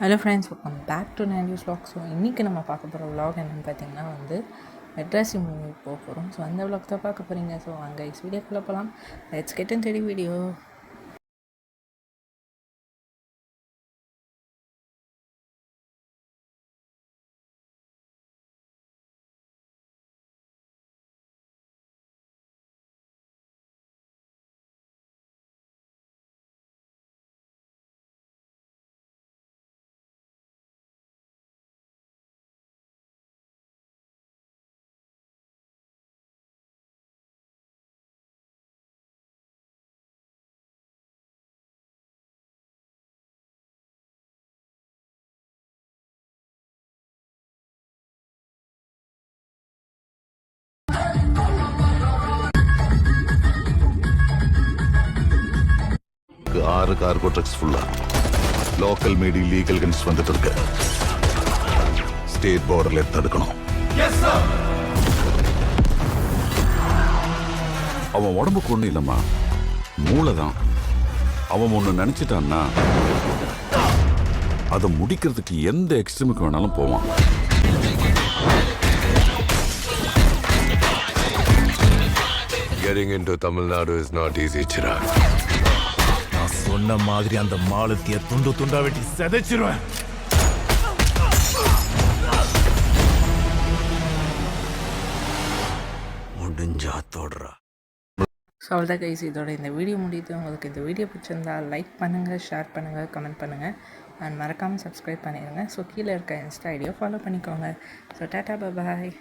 Hello friends, welcome back to nineties vlog. So இன்றைக்கி நம்ம பார்க்க போகிற vlog என்னென்னு பார்த்தீங்கன்னா மெட்ராசி மூவி போக போகிறோம். ஸோ அந்த vlog தான் பார்க்க போகிறீங்க. ஸோ அங்கே வீடியோக்குள்ளே போகலாம். Let's get into the video. ஆறு கார்கோ ட்ரக்ஸ் ஃபுல்லா லோக்கல் மீடி லீகல் கன்ஸ் வந்துட்டு இருக்கு. ஸ்டேட் பார்டர்ல தடுக்கணும். அவன் உடம்புக்கு ஒண்ணு இல்லம்மா, மூளைதான். அவன் ஒண்ணு நினைச்சிட்டான்னா அதை முடிக்கிறதுக்கு எந்த எக்ஸ்ட்ரீமுக்கு வேணாலும் போவான். Getting into Tamil Nadu is not easy, Chirag. நான் சொன்ன மாதிரி அந்த மாலத்திய துண்டு துண்டா வெட்டி செதைச்சிருவேன். முடிஞ்சா தோடுறா. ஸோ அவ்வளோதான் கைஸ், இதோட இந்த வீடியோ முடியுது. உங்களுக்கு இந்த வீடியோ பிடிச்சிருந்தா லைக் பண்ணுங்கள், ஷேர் பண்ணுங்கள், கமெண்ட் பண்ணுங்கள் அண்ட் மறக்காமல் சப்ஸ்கிரைப் பண்ணிடுங்க. ஸோ கீழே இருக்க இன்ஸ்டா ஐடியோ ஃபாலோ பண்ணிக்கோங்க. ஸோ டாட்டா பாய்.